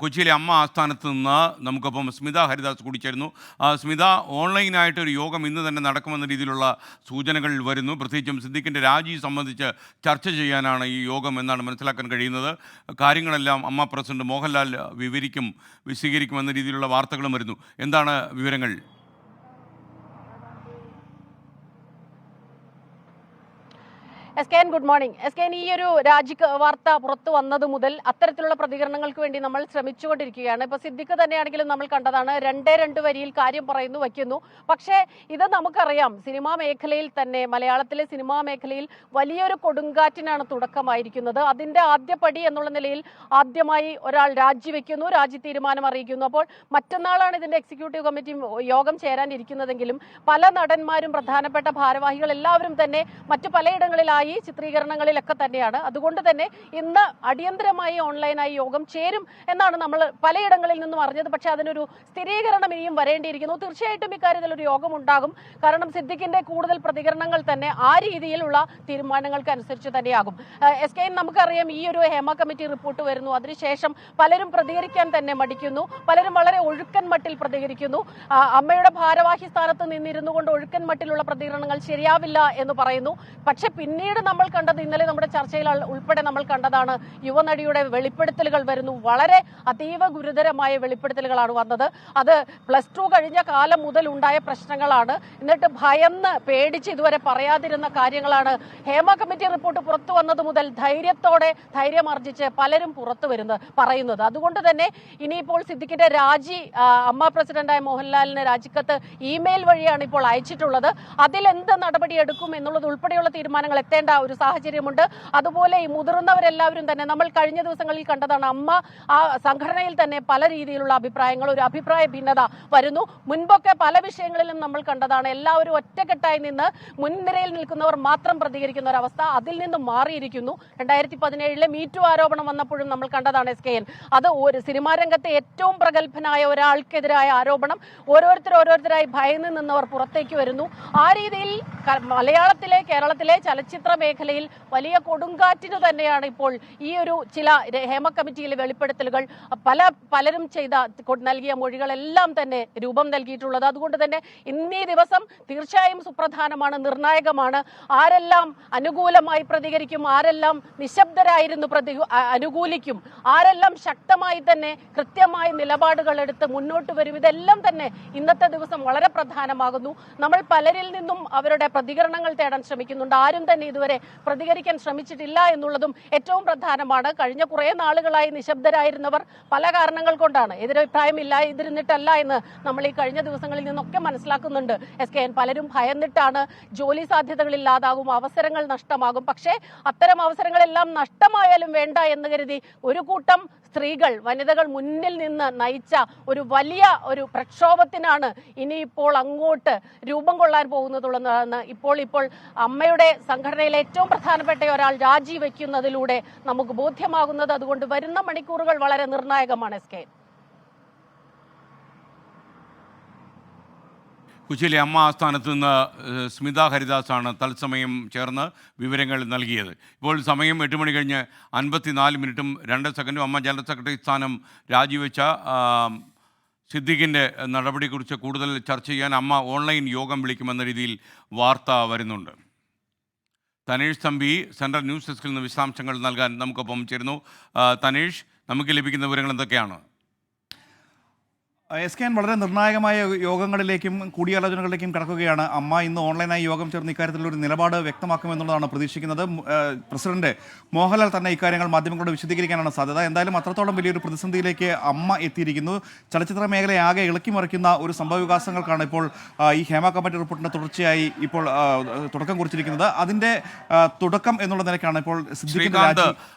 കൊച്ചിയിലെ അമ്മ ആസ്ഥാനത്ത് നിന്ന് നമുക്കൊപ്പം സ്മിത ഹരിദാസ് കൂടി ചേരുന്നു. സ്മിത, ഓൺലൈനായിട്ട് ഒരു യോഗം ഇന്ന് തന്നെ നടക്കുമെന്ന രീതിയിലുള്ള സൂചനകൾ വരുന്നു. പ്രത്യേകിച്ചും സിദ്ദിഖിൻ്റെ രാജി സംബന്ധിച്ച് ചർച്ച ചെയ്യാനാണ് ഈ യോഗം എന്നാണ് മനസ്സിലാക്കാൻ കഴിയുന്നത്. കാര്യങ്ങളെല്ലാം അമ്മ പ്രസിഡന്റ് മോഹൻലാൽ വിശദീകരിക്കുമെന്ന രീതിയിലുള്ള വാർത്തകളും വരുന്നു. എന്താണ് വിവരങ്ങൾ? S K N, good morning. S K N, ഈ ഒരു വാർത്ത പുറത്തു വന്നത് മുതൽ അത്തരത്തിലുള്ള പ്രതികരണങ്ങൾക്ക് വേണ്ടി നമ്മൾ ശ്രമിച്ചുകൊണ്ടിരിക്കുകയാണ്. ഇപ്പൊ സിദ്ദിഖ് തന്നെയാണെങ്കിലും നമ്മൾ കണ്ടതാണ്, രണ്ട് വരിയിൽ കാര്യം പറയുന്നു, വയ്ക്കുന്നു. പക്ഷേ ഇത് നമുക്കറിയാം, സിനിമാ മേഖലയിൽ തന്നെ, മലയാളത്തിലെ സിനിമാ മേഖലയിൽ വലിയൊരു കൊടുങ്കാറ്റിനാണ് തുടക്കമായിരിക്കുന്നത്. അതിന്റെ ആദ്യപടി എന്നുള്ള നിലയിൽ ആദ്യമായി ഒരാൾ രാജിവെക്കുന്നു, രാജി തീരുമാനം അറിയിക്കുന്നു. അപ്പോൾ മറ്റന്നാളാണ് ഇതിന്റെ എക്സിക്യൂട്ടീവ് കമ്മിറ്റി യോഗം ചേരാനിരിക്കുന്നതെങ്കിലും പല നടന്മാരും പ്രധാനപ്പെട്ട ഭാരവാഹികൾ എല്ലാവരും തന്നെ മറ്റു പലയിടങ്ങളിലായി ചിത്രീകരണങ്ങളിലൊക്കെ തന്നെയാണ്. അതുകൊണ്ട് തന്നെ ഇന്ന് അടിയന്തരമായി ഓൺലൈനായി യോഗം ചേരും എന്നാണ് നമ്മൾ പലയിടങ്ങളിൽ നിന്നും അറിഞ്ഞത്. പക്ഷേ അതിനൊരു സ്ഥിരീകരണം ഇനിയും വരേണ്ടിയിരിക്കുന്നു. തീർച്ചയായിട്ടും ഇക്കാര്യത്തിൽ ഒരു യോഗം ഉണ്ടാകും. കാരണം സിദ്ദിഖിന്റെ കൂടുതൽ പ്രതികരണങ്ങൾ തന്നെ ആ രീതിയിലുള്ള തീരുമാനങ്ങൾക്ക് അനുസരിച്ച് തന്നെയാകും. എസ് കെ, നമുക്കറിയാം, ഈ ഒരു ഹേമ കമ്മിറ്റി റിപ്പോർട്ട് വരുന്നു. അതിനുശേഷം പലരും പ്രതികരിക്കാൻ തന്നെ മടിക്കുന്നു. പലരും വളരെ ഒഴുക്കൻ മട്ടിൽ പ്രതികരിക്കുന്നു. അമ്മയുടെ ഭാരവാഹി സ്ഥാനത്ത് നിന്നിരുന്നു കൊണ്ട് ഒഴുക്കൻ മട്ടിലുള്ള പ്രതികരണങ്ങൾ ശരിയാവില്ല എന്ന് പറയുന്നു. പക്ഷെ പിന്നീട് നമ്മൾ കണ്ടത്, ഇന്നലെ നമ്മുടെ ചർച്ചയിൽ ഉൾപ്പെടെ നമ്മൾ കണ്ടതാണ്, യുവനടിയുടെ വെളിപ്പെടുത്തലുകൾ വരുന്നു. വളരെ അതീവ ഗുരുതരമായ വെളിപ്പെടുത്തലുകളാണ് വന്നത്. അത് +2 കഴിഞ്ഞ കാലം മുതൽ ഉണ്ടായ പ്രശ്നങ്ങളാണ്. എന്നിട്ട് ഭയന്ന് പേടിച്ച് ഇതുവരെ പറയാതിരുന്ന കാര്യങ്ങളാണ് ഹേമ കമ്മിറ്റി റിപ്പോർട്ട് പുറത്തു വന്നത് മുതൽ ധൈര്യമാർജിച്ച് പലരും പറയുന്നത്. അതുകൊണ്ട് തന്നെ ഇനിയിപ്പോൾ സിദ്ദിഖിന്റെ രാജി അമ്മ പ്രസിഡന്റായ മോഹൻലാലിന് രാജിക്കത്ത് ഇമെയിൽ വഴിയാണ് ഇപ്പോൾ അയച്ചിട്ടുള്ളത്. അതിലെന്ത് നടപടി എടുക്കും എന്നുള്ളത് ഉൾപ്പെടെയുള്ള തീരുമാനങ്ങൾ എത്തേണ്ട ഒരു സാഹചര്യമുണ്ട്. അതുപോലെ ഈ മുതിർന്നവരെല്ലാവരും തന്നെ, നമ്മൾ കഴിഞ്ഞ ദിവസങ്ങളിൽ കണ്ടതാണ്, അമ്മ ആ സംഘടനയിൽ തന്നെ പല രീതിയിലുള്ള അഭിപ്രായങ്ങൾ, ഒരു അഭിപ്രായ ഭിന്നത വരുന്നു. മുൻപൊക്കെ പല വിഷയങ്ങളിലും നമ്മൾ കണ്ടതാണ്, എല്ലാവരും ഒറ്റക്കെട്ടായി നിന്ന് മുൻനിരയിൽ നിൽക്കുന്നവർ മാത്രം പ്രതികരിക്കുന്ന ഒരവസ്ഥ. അതിൽ നിന്ന് മാറിയിരിക്കുന്നു. 2017 മീറ്റു ആരോപണം വന്നപ്പോഴും നമ്മൾ കണ്ടതാണ് എസ് കെ എൻ. അത് ഒരു സിനിമാ രംഗത്തെ ഏറ്റവും പ്രഗത്ഭനായ ഒരാൾക്കെതിരായ ആരോപണം. ഓരോരുത്തരായി ഭയന്ന് നിന്നവർ പുറത്തേക്ക് വരുന്നു. ആ രീതിയിൽ കേരളത്തിലെ ചലച്ചിത്ര മേഖലയിൽ വലിയ കൊടുങ്കാറ്റിന് തന്നെയാണ് ഇപ്പോൾ ഈ ഒരു ചില ഹേമ കമ്മിറ്റിയിലെ വെളിപ്പെടുത്തലുകൾ, പലരും നൽകിയ മൊഴികളെല്ലാം തന്നെ രൂപം നൽകിയിട്ടുള്ളത്. അതുകൊണ്ട് തന്നെ ഇന്നീ ദിവസം തീർച്ചയായും സുപ്രധാനമാണ്, നിർണായകമാണ്. ആരെല്ലാം അനുകൂലമായി പ്രതികരിക്കും, ആരെല്ലാം നിശബ്ദരായിരുന്നു അനുകൂലിക്കും, ആരെല്ലാം ശക്തമായി തന്നെ കൃത്യമായ നിലപാടുകൾ എടുത്ത് മുന്നോട്ട് വരും, ഇതെല്ലാം തന്നെ ഇന്നത്തെ ദിവസം വളരെ പ്രധാനമാകുന്നു. നമ്മൾ പലരിൽ നിന്നും അവരുടെ പ്രതികരണങ്ങൾ തേടാൻ ശ്രമിക്കുന്നുണ്ട്. ആരും തന്നെ ഇതുവരെ പ്രതികരിക്കാൻ ശ്രമിച്ചിട്ടില്ല എന്നുള്ളതും ഏറ്റവും പ്രധാനമാണ്. കഴിഞ്ഞ കുറേ നാളുകളായി നിശബ്ദരായിരുന്നവർ പല കാരണങ്ങൾ കൊണ്ടാണ്, എതിരിന്നിട്ടല്ല എന്ന് നമ്മൾ ഈ കഴിഞ്ഞ ദിവസങ്ങളിൽ നിന്നൊക്കെ മനസ്സിലാക്കുന്നുണ്ട് എസ് കെ എൻ. പലരും ഭയന്നിട്ടാണ്, ജോലി സാധ്യതകൾ ഇല്ലാതാകും, അവസരങ്ങൾ നഷ്ടമാകും. പക്ഷേ അത്തരം അവസരങ്ങളെല്ലാം നഷ്ടമായാലും വേണ്ട എന്ന് കരുതി ഒരു കൂട്ടം സ്ത്രീകൾ, വനിതകൾ മുന്നിൽ നിന്ന് നയിച്ച ഒരു വലിയ ഒരു പ്രക്ഷോഭത്തിനാണ് ഇനിയിപ്പോൾ അങ്ങോട്ട് രൂപം കൊള്ളാൻ പോകുന്നതുള്ളതാണ് ഇപ്പോൾ അമ്മയുടെ സംഘടനയിലെ ഏറ്റവും പ്രധാനപ്പെട്ട ഒരാൾ രാജിവെക്കുന്നതിലൂടെ നമുക്ക് ബോധ്യമാകുന്നത്. അതുകൊണ്ട് വരുന്ന മണിക്കൂറുകൾ വളരെ നിർണായകമാണ് എസ് കെ. കൊച്ചിയിലെ അമ്മ ആസ്ഥാനത്ത് നിന്ന് സ്മിത ഹരിദാസാണ് തത്സമയം ചേർന്ന് വിവരങ്ങൾ നൽകിയത്. ഇപ്പോൾ സമയം 8 മണി കഴിഞ്ഞ് 54 മിനിറ്റും 2 സെക്കൻഡും. അമ്മ ജനറൽ സെക്രട്ടറി സ്ഥാനം രാജിവെച്ച സിദ്ദിഖിൻ്റെ നടപടിയെക്കുറിച്ച് കൂടുതൽ ചർച്ച ചെയ്യാൻ അമ്മ ഓൺലൈൻ യോഗം വിളിക്കുമെന്ന രീതിയിൽ വാർത്ത വരുന്നുണ്ട്. തനേഷ് തമ്പി സെൻട്രൽ ന്യൂസ് ഡെസ്കിൽ നിന്ന് വിശദാംശങ്ങൾ നൽകാൻ നമുക്കൊപ്പം ചേരുന്നു. തനേഷ്, നമുക്ക് ലഭിക്കുന്ന വിവരങ്ങൾ എന്തൊക്കെയാണ്? എസ് കെ എൻ, വളരെ നിർണായകമായ യോഗങ്ങളിലേക്കും കൂടിയാലോചനകളിലേക്കും കടക്കുകയാണ് അമ്മ. ഇന്ന് ഓൺലൈനായി യോഗം ചേർന്ന് ഇക്കാര്യത്തിലൊരു നിലപാട് വ്യക്തമാക്കുമെന്നുള്ളതാണ് പ്രതീക്ഷിക്കുന്നത്. പ്രസിഡന്റ് മോഹൻലാൽ തന്നെ ഇക്കാര്യങ്ങൾ മാധ്യമങ്ങളോട് വിശദീകരിക്കാനാണ് സാധ്യത. എന്തായാലും അത്രത്തോളം വലിയൊരു പ്രതിസന്ധിയിലേക്ക് അമ്മ എത്തിയിരിക്കുന്നു. ചലച്ചിത്ര മേഖലയെ ആകെ ഇളക്കിമറിക്കുന്ന ഒരു സംഭവവികാസങ്ങൾക്കാണ് ഇപ്പോൾ ഈ ഹേമ കമ്മിറ്റി റിപ്പോർട്ടിന്റെ തുടർച്ചയായി ഇപ്പോൾ തുടക്കം കുറിച്ചിരിക്കുന്നത്. അതിന്റെ തുടക്കം എന്നുള്ള നിലയ്ക്കാണ് ഇപ്പോൾ ശ്രീകാന്ത്,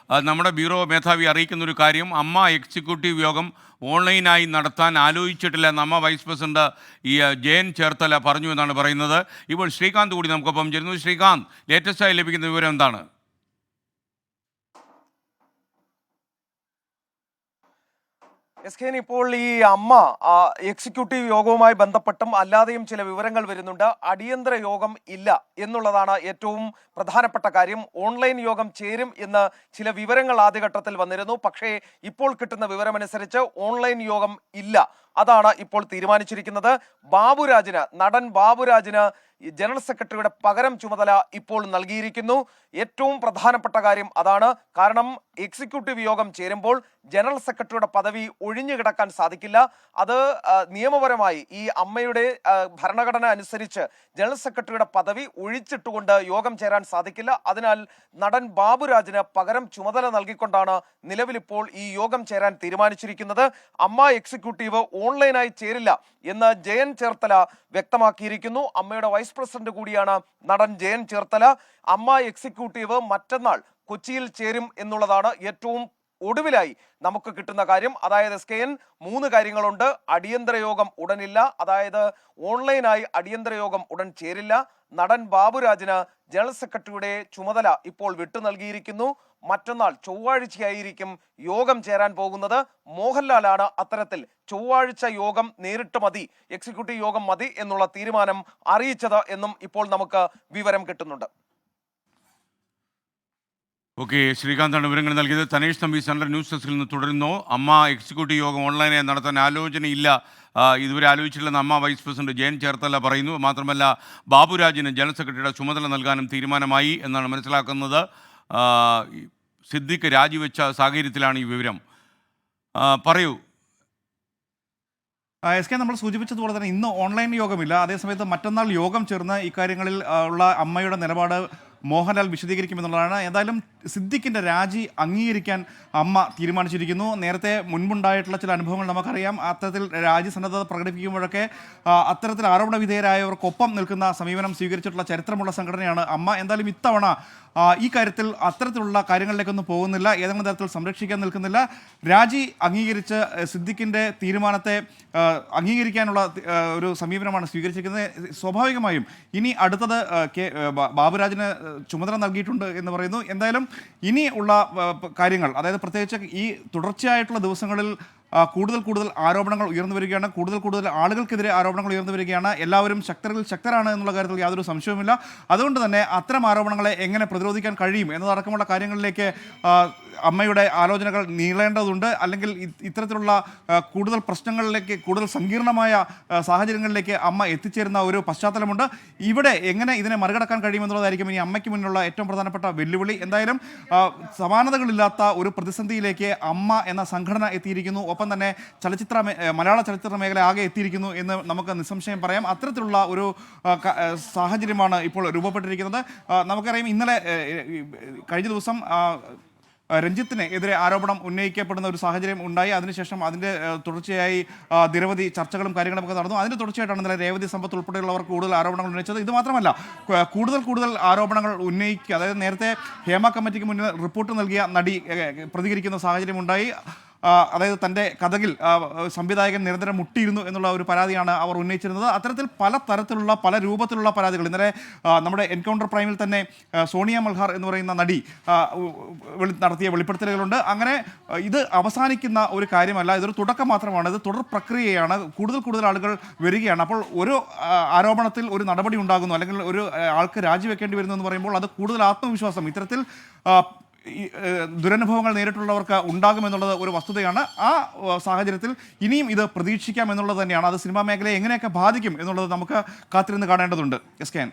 നമ്മുടെ ബ്യൂറോ മേധാവി അറിയിക്കുന്ന ഒരു കാര്യം, അമ്മ എക്സിക്യൂട്ടീവ് യോഗം ഓൺലൈനായി നടത്താൻ ആലോചിച്ചിട്ടില്ല എന്ന് അമ്മ വൈസ് പ്രസിഡന്റ് ജയൻ ചേർത്തല പറഞ്ഞു എന്നാണ് പറയുന്നത്. ഇപ്പോൾ ശ്രീകാന്ത് കൂടി നമുക്കൊപ്പം ചേരുന്നു. ശ്രീകാന്ത്, ലേറ്റസ്റ്റായി ലഭിക്കുന്ന വിവരം എന്താണ്? SKN ഇപ്പോൾ ഈ അമ്മ എക്സിക്യൂട്ടീവ് യോഗവുമായി ബന്ധപ്പെട്ടും അല്ലാതെയും ചില വിവരങ്ങൾ വരുന്നുണ്ട്. അടിയന്തര യോഗം ഇല്ല എന്നുള്ളതാണ് ഏറ്റവും പ്രധാനപ്പെട്ട കാര്യം. ഓൺലൈൻ യോഗം ചേരും എന്ന് ചില വിവരങ്ങൾ ആദ്യഘട്ടത്തിൽ വന്നിരുന്നു. പക്ഷേ ഇപ്പോൾ കിട്ടുന്ന വിവരമനുസരിച്ച് ഓൺലൈൻ യോഗം ഇല്ല. അതാണ് ഇപ്പോൾ തീരുമാനിച്ചിരിക്കുന്നത്. നടൻ ബാബുരാജിന് ജനറൽ സെക്രട്ടറിയുടെ പകരം ചുമതല ഇപ്പോൾ നൽകിയിരിക്കുന്നു. ഏറ്റവും പ്രധാനപ്പെട്ട കാര്യം അതാണ്. കാരണം എക്സിക്യൂട്ടീവ് യോഗം ചേരുമ്പോൾ ജനറൽ സെക്രട്ടറിയുടെ പദവി ഒഴിഞ്ഞു കിടക്കാൻ സാധിക്കില്ല. അത് നിയമപരമായി ഈ അമ്മയുടെ ഭരണഘടന അനുസരിച്ച് ജനറൽ സെക്രട്ടറിയുടെ പദവി ഒഴിച്ചിട്ടുകൊണ്ട് യോഗം ചേരാൻ സാധിക്കില്ല. അതിനാൽ നടൻ ബാബുരാജിന് പകരം ചുമതല നൽകിക്കൊണ്ടാണ് നിലവിലിപ്പോൾ ഈ യോഗം ചേരാൻ തീരുമാനിച്ചിരിക്കുന്നത്. അമ്മ എക്സിക്യൂട്ടീവ് ഓൺലൈനായി ചേരില്ല എന്ന് ജയൻ ചേർത്തല വ്യക്തമാക്കിയിരിക്കുന്നു. അമ്മയുടെ വൈസ് പ്രസിഡന്റ് കൂടിയാണ് നടൻ ജയൻ ചേർത്തല. അമ്മ എക്സിക്യൂട്ടീവ് മറ്റന്നാൾ കൊച്ചിയിൽ ചേരും എന്നുള്ളതാണ് ഏറ്റവും ഒടുവിലായി നമുക്ക് കിട്ടുന്ന കാര്യം. അതായത് SKN 3 കാര്യങ്ങളുണ്ട്. അടിയന്തര യോഗം ഉടനില്ല, അതായത് ഓൺലൈനായി അടിയന്തര യോഗം ഉടൻ ചേരില്ല. നടൻ ബാബുരാജിന് ജനറൽ സെക്രട്ടറിയുടെ ചുമതല ഇപ്പോൾ വിട്ടു നൽകിയിരിക്കുന്നു. മറ്റന്നാൾ ചൊവ്വാഴ്ചയായിരിക്കും യോഗം ചേരാൻ പോകുന്നത്. മോഹൻലാലാണ് അത്തരത്തിൽ ചൊവ്വാഴ്ച യോഗം നേരിട്ട് മതി, എക്സിക്യൂട്ടീവ് യോഗം മതി എന്നുള്ള തീരുമാനം അറിയിച്ചത് എന്നും ഇപ്പോൾ നമുക്ക് വിവരം കിട്ടുന്നുണ്ട്. ഓക്കെ, ശ്രീകാന്താണ് വിവരങ്ങൾ നൽകിയത്. തനേഷ് തമ്പി സെൻട്രൽ ന്യൂസ് ഡെസ്കിൽ നിന്ന് തുടരുന്നു. അമ്മ എക്സിക്യൂട്ടീവ് യോഗം ഓൺലൈനായി നടത്താൻ ആലോചനയില്ല, ഇതുവരെ ആലോചിച്ചില്ലെന്ന് അമ്മ വൈസ് പ്രസിഡന്റ് ജയൻ ചേർത്തല പറയുന്നു. മാത്രമല്ല ബാബുരാജിന് ജനറൽ സെക്രട്ടറിയുടെ ചുമതല നൽകാനും തീരുമാനമായി എന്നാണ് മനസ്സിലാക്കുന്നത്. സിദ്ദിഖ് രാജിവെച്ച സാഹചര്യത്തിലാണ് ഈ വിവരം. പറയൂ. SK, നമ്മൾ സൂചിപ്പിച്ചതുപോലെ തന്നെ ഇന്ന് ഓൺലൈൻ യോഗമില്ല. അതേസമയത്ത് മറ്റന്നാൾ യോഗം ചേർന്ന് ഇക്കാര്യങ്ങളിൽ ഉള്ള അമ്മയുടെ നിലപാട് മോഹൻലാൽ വിശദീകരിക്കുമെന്നുള്ളതാണ്. ഏതായാലും സിദ്ദിഖിൻ്റെ രാജി അംഗീകരിക്കാൻ അമ്മ തീരുമാനിച്ചിരിക്കുന്നു. നേരത്തെ മുൻപുണ്ടായിട്ടുള്ള ചില അനുഭവങ്ങൾ നമുക്കറിയാം. അത്തരത്തിൽ രാജി സന്നദ്ധത പ്രകടിപ്പിക്കുമ്പോഴൊക്കെ അത്തരത്തിൽ ആരോപണ വിധേയരായവർക്കൊപ്പം നിൽക്കുന്ന സമീപനം സ്വീകരിച്ചിട്ടുള്ള ചരിത്രമുള്ള സംഘടനയാണ് അമ്മ. എന്തായാലും ഇത്തവണ ഈ കാര്യത്തിൽ അത്തരത്തിലുള്ള കാര്യങ്ങളിലേക്കൊന്നും പോകുന്നില്ല, ഏതെങ്കിലും തരത്തിൽ സംരക്ഷിക്കാൻ നിൽക്കുന്നില്ല. രാജി അംഗീകരിച്ച് സിദ്ദിഖിൻ്റെ തീരുമാനത്തെ അംഗീകരിക്കാനുള്ള ഒരു സമീപനമാണ് സ്വീകരിച്ചിരിക്കുന്നത്. സ്വാഭാവികമായും ഇനി അടുത്തത് ബാബുരാജിന് ചുമതല നൽകിയിട്ടുണ്ട് എന്ന് പറയുന്നു. എന്തായാലും ഇനി ഉള്ള കാര്യങ്ങൾ, അതായത് പ്രത്യേകിച്ച് ഈ തുടർച്ചയായിട്ടുള്ള ദിവസങ്ങളിൽ കൂടുതൽ ആരോപണങ്ങൾ ഉയർന്നു വരികയാണ്. കൂടുതൽ ആളുകൾക്കെതിരെ ആരോപണങ്ങൾ ഉയർന്നു വരികയാണ്. എല്ലാവരും ശക്തരാണ് എന്നുള്ള കാര്യത്തിൽ യാതൊരു സംശയവുമില്ല. അതുകൊണ്ട് തന്നെ അത്തരം ആരോപണങ്ങളെ എങ്ങനെ പ്രതിരോധിക്കാൻ കഴിയും എന്നതടക്കമുള്ള കാര്യങ്ങളിലേക്ക് അമ്മയുടെ ആലോചനകൾ നീളേണ്ടതുണ്ട്. അല്ലെങ്കിൽ ഇത്തരത്തിലുള്ള കൂടുതൽ പ്രശ്നങ്ങളിലേക്ക്, കൂടുതൽ സങ്കീർണമായ സാഹചര്യങ്ങളിലേക്ക് അമ്മ എത്തിച്ചേരുന്ന ഒരു പശ്ചാത്തലമുണ്ട്. ഇവിടെ എങ്ങനെ ഇതിനെ മറികടക്കാൻ കഴിയുമെന്നുള്ളതായിരിക്കും ഇനി അമ്മയ്ക്ക് മുന്നിലുള്ള ഏറ്റവും പ്രധാനപ്പെട്ട വെല്ലുവിളി. എന്തായാലും സമാനതകളില്ലാത്ത ഒരു പ്രതിസന്ധിയിലേക്ക് അമ്മ എന്ന സംഘടന എത്തിയിരിക്കുന്നു. ഒപ്പം തന്നെ മലയാള ചലച്ചിത്ര മേഖല ആകെ എത്തിയിരിക്കുന്നു എന്ന് നമുക്ക് നിസ്സംശയം പറയാം. അത്തരത്തിലുള്ള ഒരു സാഹചര്യമാണ് ഇപ്പോൾ രൂപപ്പെട്ടിരിക്കുന്നത്. നമുക്കറിയാം, ഇന്നലെ കഴിഞ്ഞ ദിവസം രഞ്ജിത്തിന് എതിരെ ആരോപണം ഉന്നയിക്കപ്പെടുന്ന ഒരു സാഹചര്യം ഉണ്ടായി. അതിനുശേഷം അതിൻ്റെ തുടർച്ചയായി നിരവധി ചർച്ചകളും കാര്യങ്ങളും ഒക്കെ നടന്നു. അതിൻ്റെ തുടർച്ചയായിട്ടാണ് ഇന്നലെ രേവതി സമ്പത്ത് ഉൾപ്പെടെയുള്ളവർ കൂടുതൽ ആരോപണങ്ങൾ ഉന്നയിച്ചത്. ഇത് മാത്രമല്ല, കൂടുതൽ ആരോപണങ്ങൾ ഉന്നയിക്കുക, അതായത് നേരത്തെ ഹേമ കമ്മിറ്റിക്ക് മുന്നിൽ റിപ്പോർട്ട് നൽകിയ നടി പ്രതികരിക്കുന്ന സാഹചര്യം ഉണ്ടായി. അതായത് തൻ്റെ കഥകിൽ സംവിധായകൻ നിരന്തരം മുട്ടിയിരുന്നു എന്നുള്ള ഒരു പരാതിയാണ് അവർ ഉന്നയിച്ചിരുന്നത്. അത്തരത്തിൽ പല രൂപത്തിലുള്ള പരാതികൾ ഇന്നലെ നമ്മുടെ എൻകൗണ്ടർ പ്രൈമിൽ തന്നെ സോണിയ മൽഹാർ എന്ന് പറയുന്ന നടി നടത്തിയ വെളിപ്പെടുത്തലുകളുണ്ട്. അങ്ങനെ ഇത് അവസാനിക്കുന്ന ഒരു കാര്യമല്ല, ഇതൊരു തുടക്കം മാത്രമാണ്, ഇത് തുടർ പ്രക്രിയയാണ്. കൂടുതൽ ആളുകൾ വരികയാണ്. അപ്പോൾ ഒരു ആരോപണത്തിൽ ഒരു നടപടി ഉണ്ടാകുന്നു, അല്ലെങ്കിൽ ഒരു ആൾക്ക് രാജിവെക്കേണ്ടി വരുന്നു എന്ന് പറയുമ്പോൾ അത് കൂടുതൽ ആത്മവിശ്വാസം ഇത്തരത്തിൽ ദുരനുഭവങ്ങൾ നേരിട്ടുള്ളവർക്ക് ഉണ്ടാകുമെന്നുള്ളത് ഒരു വസ്തുതയാണ്. ആ സാഹചര്യത്തിൽ ഇനിയും ഇത് പ്രതീക്ഷിക്കാം എന്നുള്ളത് തന്നെയാണ്. അത് സിനിമാ മേഖലയെ എങ്ങനെയൊക്കെ ബാധിക്കും എന്നുള്ളത് നമുക്ക് കാത്തിരുന്ന് കാണേണ്ടതുണ്ട്. SKN.